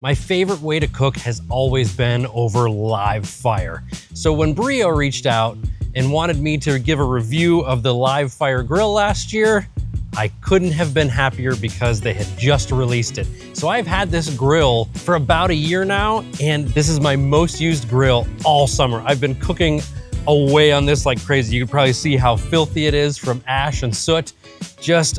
My favorite way to cook has always been over live fire. So when Breeo reached out and wanted me to give a review of the Live Fire Grill last year, I couldn't have been happier because they had just released it. So I've had this grill for about a year now, and this is my most used grill all summer. I've been cooking away on this like crazy. You can probably see how filthy it is from ash and soot.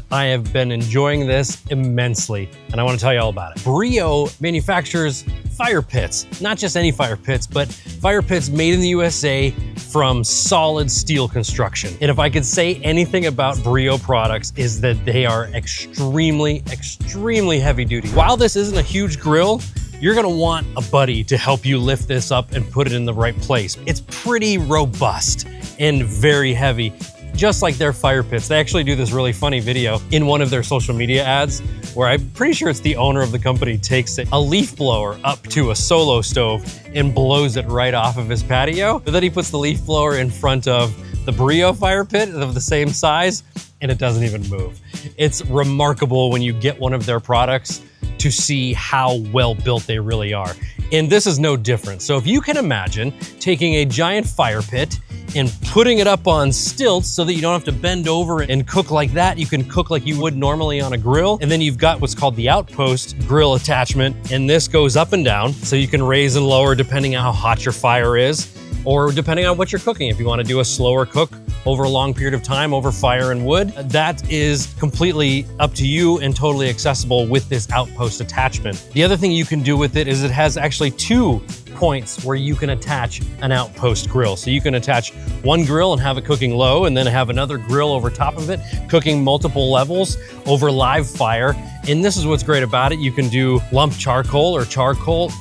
I have been enjoying this immensely, and I want to tell you all about it. Breeo manufactures fire pits, not just any fire pits, but fire pits made in the USA from solid steel construction. And if I could say anything about Breeo products is that they are extremely, extremely heavy duty. While this isn't a huge grill, you're gonna want a buddy to help you lift this up and put it in the right place. It's pretty robust and very heavy, just like their fire pits. They actually do this really funny video in one of their social media ads where I'm pretty sure it's the owner of the company takes a leaf blower up to a solo stove and blows it right off of his patio. But then he puts the leaf blower in front of the Breeo fire pit of the same size, and it doesn't even move. It's remarkable when you get one of their products to see how well built they really are. And this is no different. So if you can imagine taking a giant fire pit and putting it up on stilts so that you don't have to bend over and cook like that. You can cook like you would normally on a grill. And then you've got what's called the outpost grill attachment. And this goes up and down so you can raise and lower depending on how hot your fire is, or depending on what you're cooking. If you want to do a slower cook over a long period of time over fire and wood, that is completely up to you and totally accessible with this outpost attachment. The other thing you can do with it is it has actually 2 points where you can attach an outpost grill. So you can attach one grill and have it cooking low, and then have another grill over top of it, cooking multiple levels over live fire. And this is what's great about it. You can do lump charcoal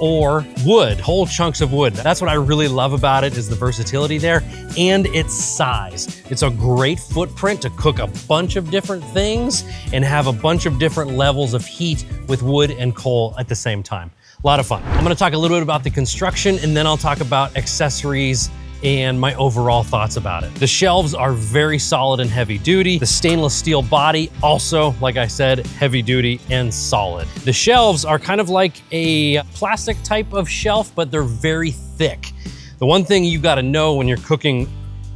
or wood, whole chunks of wood. That's what I really love about it, is the versatility there and its size. It's a great footprint to cook a bunch of different things and have a bunch of different levels of heat with wood and coal at the same time. A lot of fun. I'm gonna talk a little bit about the construction, and then I'll talk about accessories and my overall thoughts about it. The shelves are very solid and heavy duty. The stainless steel body also, like I said, heavy duty and solid. The shelves are kind of like a plastic type of shelf, but they're very thick. The one thing you've got to know when you're cooking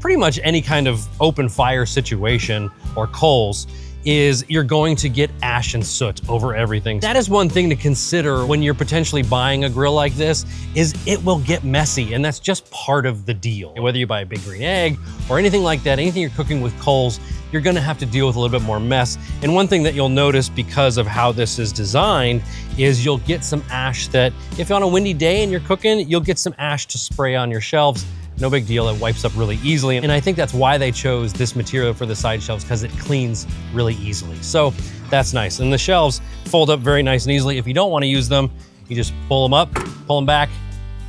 pretty much any kind of open fire situation or coals is you're going to get ash and soot over everything. That is one thing to consider when you're potentially buying a grill like this, is it will get messy, and that's just part of the deal. Whether you buy a big green egg or anything like that, anything you're cooking with coals, you're gonna have to deal with a little bit more mess. And one thing that you'll notice because of how this is designed is you'll get some ash that, if on a windy day and you're cooking, you'll get some ash to spray on your shelves. No big deal, it wipes up really easily. And I think that's why they chose this material for the side shelves, because it cleans really easily. So that's nice. And the shelves fold up very nice and easily. If you don't want to use them, you just pull them up, pull them back,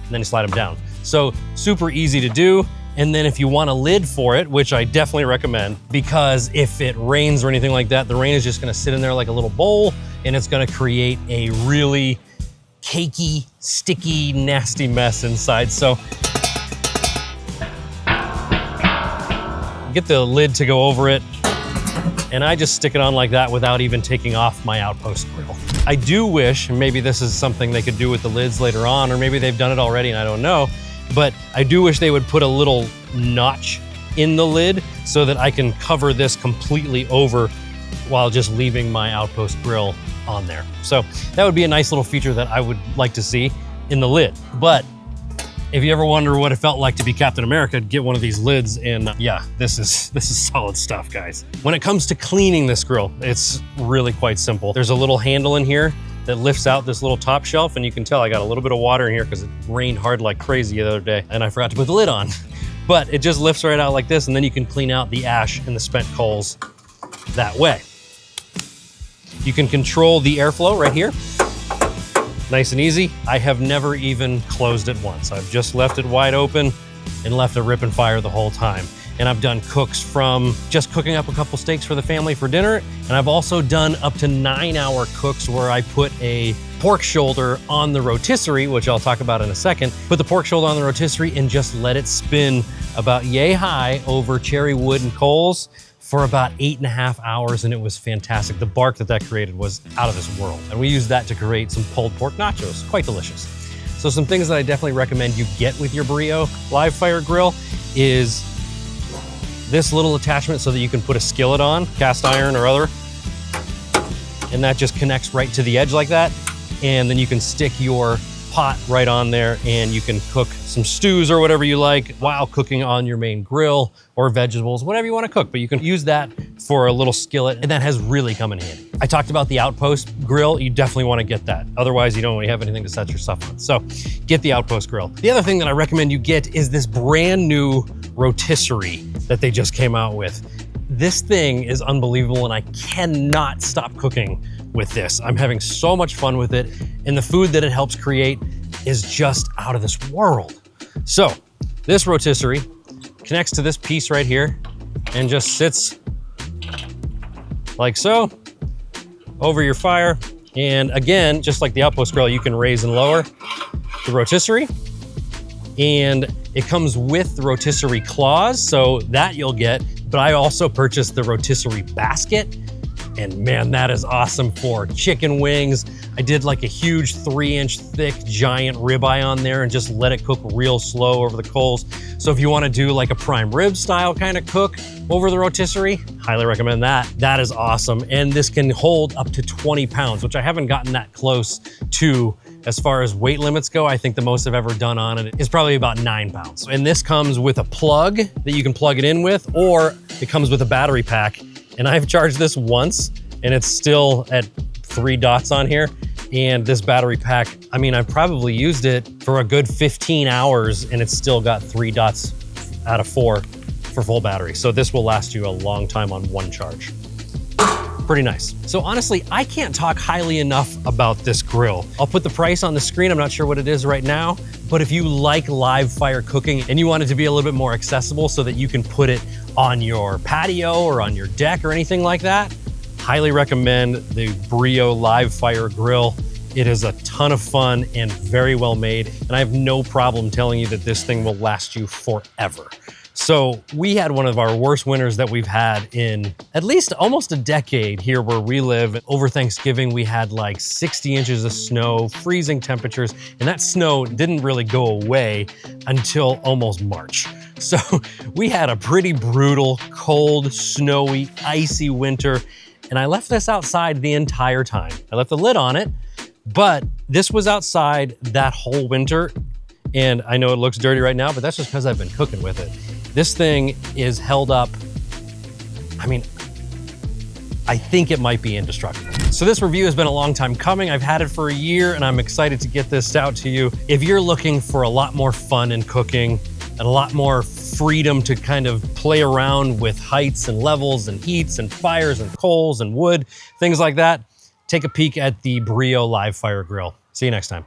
and then you slide them down. So super easy to do. And then if you want a lid for it, which I definitely recommend, because if it rains or anything like that, the rain is just gonna sit in there like a little bowl, and it's gonna create a really cakey, sticky, nasty mess inside. So get the lid to go over it, and I just stick it on like that without even taking off my outpost grill. I do wish, and maybe this is something they could do with the lids later on, or maybe they've done it already and I don't know, but I do wish they would put a little notch in the lid so that I can cover this completely over while just leaving my outpost grill on there. So that would be a nice little feature that I would like to see in the lid. But if you ever wonder what it felt like to be Captain America, get one of these lids, and yeah, this is solid stuff, guys. When it comes to cleaning this grill, it's really quite simple. There's a little handle in here that lifts out this little top shelf, and you can tell I got a little bit of water in here because it rained hard like crazy the other day, and I forgot to put the lid on. But it just lifts right out like this, and then you can clean out the ash and the spent coals that way. You can control the airflow right here. Nice and easy. I have never even closed it once. I've just left it wide open and left it rip and fire the whole time. And I've done cooks from just cooking up a couple steaks for the family for dinner. And I've also done up to 9-hour cooks where I put a pork shoulder on the rotisserie, which I'll talk about in a second. Put the pork shoulder on the rotisserie and just let it spin about yay high over cherry wood and coals for about 8.5 hours, and it was fantastic. The bark that created was out of this world. And we used that to create some pulled pork nachos, quite delicious. So some things that I definitely recommend you get with your Breeo Live Fire Grill is this little attachment so that you can put a skillet on, cast iron or other, and that just connects right to the edge like that. And then you can stick your pot right on there and you can cook some stews or whatever you like while cooking on your main grill, or vegetables, whatever you want to cook, but you can use that for a little skillet, and that has really come in handy. I talked about the Outpost grill. You definitely want to get that. Otherwise, you don't really have anything to set your stuff on. So get the Outpost grill. The other thing that I recommend you get is this brand new rotisserie that they just came out with. This thing is unbelievable, and I cannot stop cooking with this. I'm having so much fun with it, and the food that it helps create is just out of this world. So this rotisserie connects to this piece right here and just sits like so over your fire. And again, just like the Outpost grill, you can raise and lower the rotisserie, and it comes with the rotisserie claws, so that you'll get. But I also purchased the rotisserie basket, and man, that is awesome for chicken wings. I did like a huge 3-inch thick giant ribeye on there and just let it cook real slow over the coals. So if you want to do like a prime rib style kind of cook over the rotisserie, highly recommend that. That is awesome. And this can hold up to 20 pounds, which I haven't gotten that close to as far as weight limits go. I think the most I've ever done on it is probably about 9 pounds. And this comes with a plug that you can plug it in with, or it comes with a battery pack. And I've charged this once and it's still at 3 dots on here. And this battery pack, I mean, I've probably used it for a good 15 hours and it's still got 3 dots out of 4 for full battery. So this will last you a long time on one charge. Pretty nice. So honestly, I can't talk highly enough about this grill. I'll put the price on the screen. I'm not sure what it is right now, but if you like live fire cooking and you want it to be a little bit more accessible so that you can put it on your patio or on your deck or anything like that, highly recommend the Breeo Live Fire Grill. It is a ton of fun and very well made, and I have no problem telling you that this thing will last you forever. So we had one of our worst winters that we've had in at least almost a decade here where we live. Over Thanksgiving, we had like 60 inches of snow, freezing temperatures, and that snow didn't really go away until almost March. So we had a pretty brutal, cold, snowy, icy winter, and I left this outside the entire time. I left the lid on it, but this was outside that whole winter. And I know it looks dirty right now, but that's just because I've been cooking with it. This thing is held up. I mean, I think it might be indestructible. So this review has been a long time coming. I've had it for a year and I'm excited to get this out to you. If you're looking for a lot more fun in cooking and a lot more freedom to kind of play around with heights and levels and heats and fires and coals and wood, things like that, take a peek at the Breeo Live Fire Grill. See you next time.